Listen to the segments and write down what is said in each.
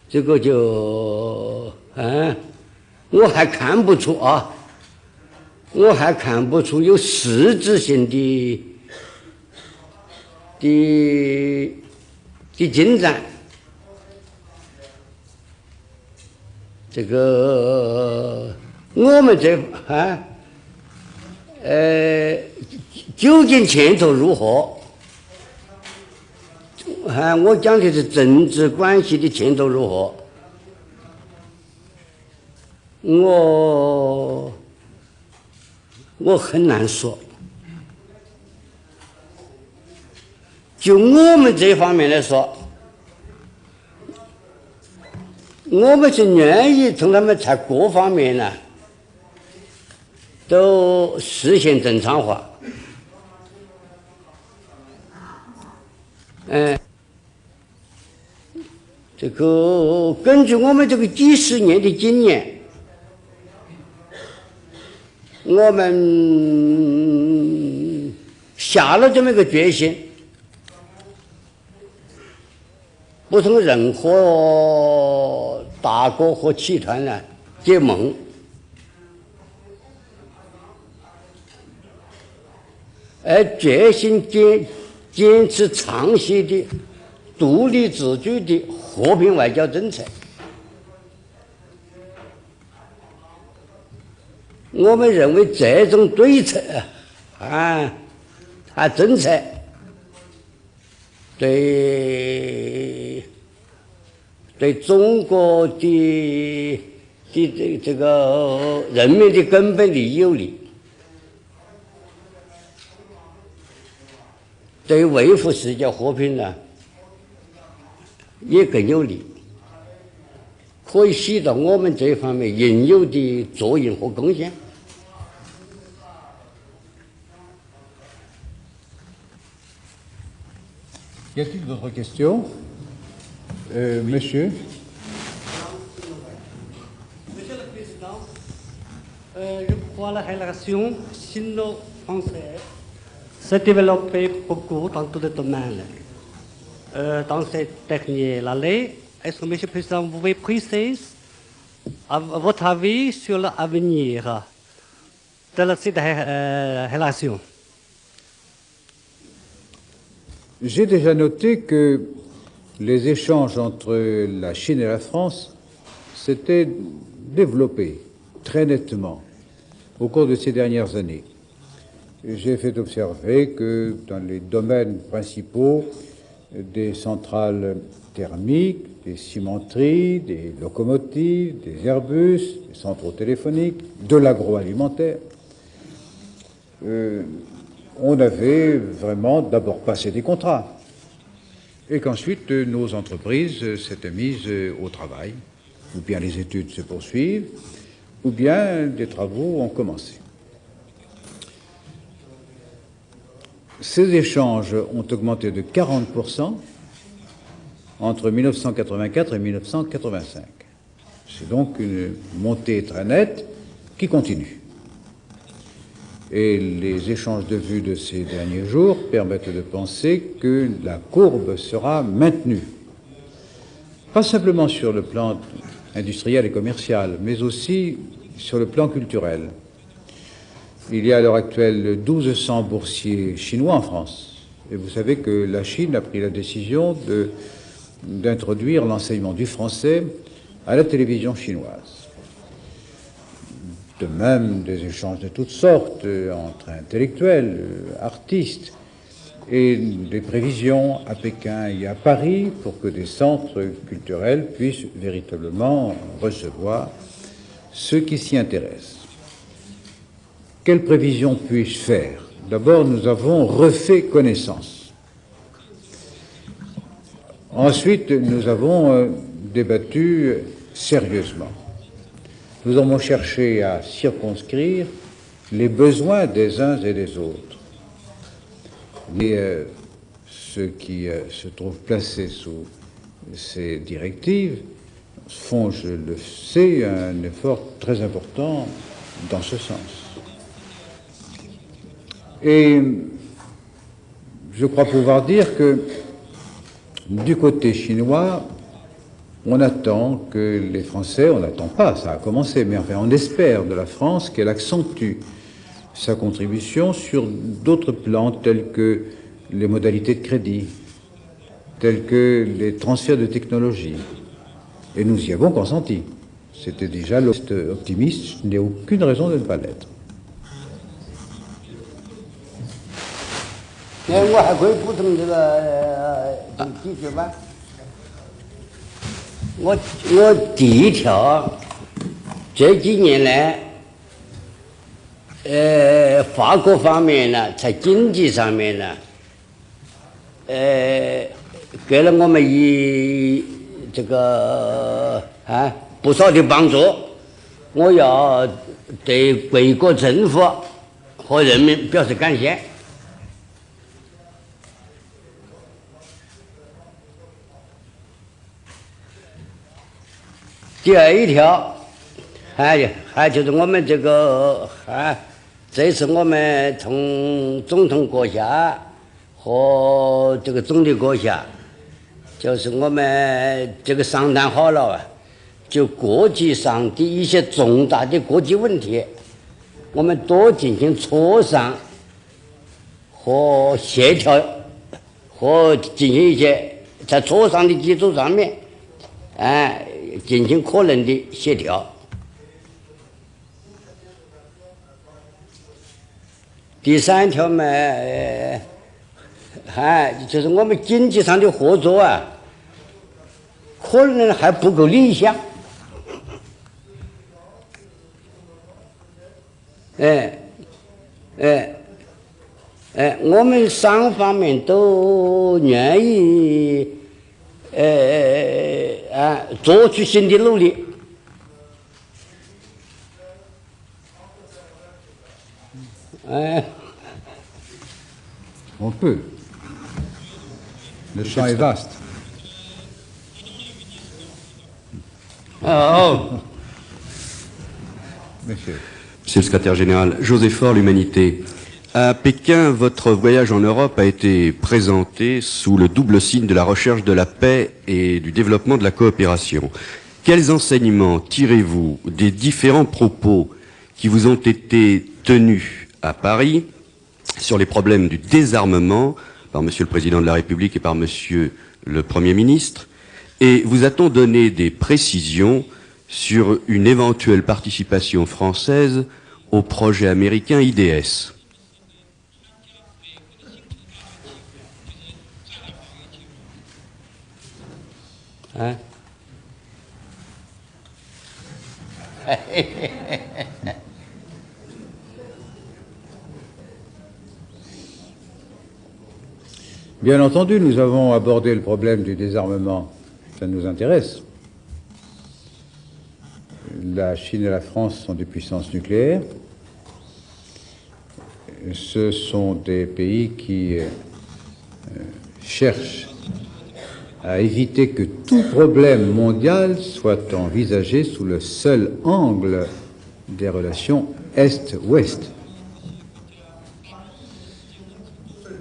这个就我还看不出啊，我还看不出有实质性的进展。这个我们这究竟前途如何？我讲的是政治关系的前途如何？我很难说。就我们这方面来说，我们是愿意从他们在各方面呢都实现正常化。这个根据我们这个几十年的经验，我们下了这么一个决心，不同任何大国和集团呢结盟，决心坚持长期的独立自主的和平外交政策。我们认为这种对策政策对中国的这个人民的根本利益有利，对维护世界和平呢也更有利，可以起到我们这方面应有的作用和贡献。Y a-t-il d'autres questions? Monsieur? Monsieur le Président, je crois que la relation sino-française s'est développée beaucoup dans tous les domaines. Dans cette dernière année, est-ce que, Monsieur le Président, vous pouvez préciser votre avis sur l'avenir de cette relation? J'ai déjà noté que les échanges entre la Chine et la France s'étaient développés très nettement au cours de ces dernières années. J'ai fait observer que dans les domaines principaux des centrales thermiques, des cimenteries, des locomotives, des Airbus, des centraux téléphoniques, de l'agroalimentaire, on avait vraiment d'abord passé des contrats et qu'ensuite nos entreprises s'étaient mises au travail, ou bien les études se poursuivent, ou bien des travaux ont commencé. Ces échanges ont augmenté de 40% entre 1984 et 1985. C'est donc une montée très nette qui continue. Et les échanges de vues de ces derniers jours permettent de penser que la courbe sera maintenue. Pas simplement sur le plan industriel et commercial, mais aussi sur le plan culturel. Il y a à l'heure actuelle 1200 boursiers chinois en France. Et vous savez que la Chine a pris la décision d'introduire l'enseignement du français à la télévision chinoise. De même, des échanges de toutes sortes entre intellectuels, artistes, et des prévisions à Pékin et à Paris pour que des centres culturels puissent véritablement recevoir ceux qui s'y intéressent. Quelles prévisions puis-je faire? D'abord, nous avons refait connaissance. Ensuite, nous avons débattu sérieusement. Nous avons cherché à circonscrire les besoins des uns et des autres. Et ceux qui se trouvent placés sous ces directives font, je le sais, un effort très important dans ce sens. Et je crois pouvoir dire que du côté chinois, On attend que les Français, on n'attend pas, ça a commencé, mais enfin on espère de la France qu'elle accentue sa contribution sur d'autres plans tels que les modalités de crédit, tels que les transferts de technologie. Et nous y avons consenti. C'était déjà optimiste, je n'ai aucune raison de ne pas l'être. 我还可以补充这个几句吧。我第一条，这几年来，法国方面呢，在经济上面呢，给了我们这个不少的帮助。我要对国国政府和人民表示感谢。 第二一条，还就是我们这个这次我们从总统阁下和这个总理阁下，就是我们这个商谈好了啊，就国际上的一些重大的国际问题，我们多进行磋商和协调，和进行一些在磋商的基础上面，进行可能的协调。第三条嘛，就是我们经济上的合作啊，可能还不够理想。我们双方面都愿意。 做出新的努力。On peut. Le champ est vaste. Monsieur. Monsieur le secrétaire général, José Faure, l'Humanité. À Pékin, votre voyage en Europe a été présenté sous le double signe de la recherche de la paix et du développement de la coopération. Quels enseignements tirez-vous des différents propos qui vous ont été tenus à Paris sur les problèmes du désarmement par Monsieur le Président de la République et par Monsieur le Premier ministre? Et vous a-t-on donné des précisions sur une éventuelle participation française au projet américain IDS? Bien entendu, nous avons abordé le problème du désarmement. Ça nous intéresse. La Chine et la France sont des puissances nucléaires. Ce sont des pays qui cherchent à éviter que tout problème mondial soit envisagé sous le seul angle des relations Est-Ouest.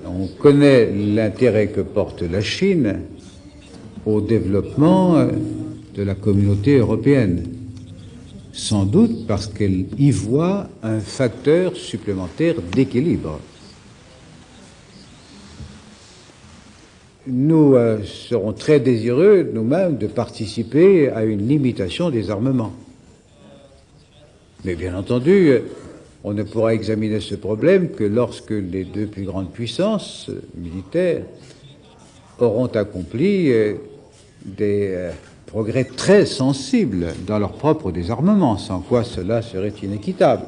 On connaît l'intérêt que porte la Chine au développement de la communauté européenne, sans doute parce qu'elle y voit un facteur supplémentaire d'équilibre. Nous serons très désireux, nous-mêmes, de participer à une limitation des armements. Mais bien entendu, on ne pourra examiner ce problème que lorsque les deux plus grandes puissances militaires auront accompli des progrès très sensibles dans leur propre désarmement, sans quoi cela serait inéquitable.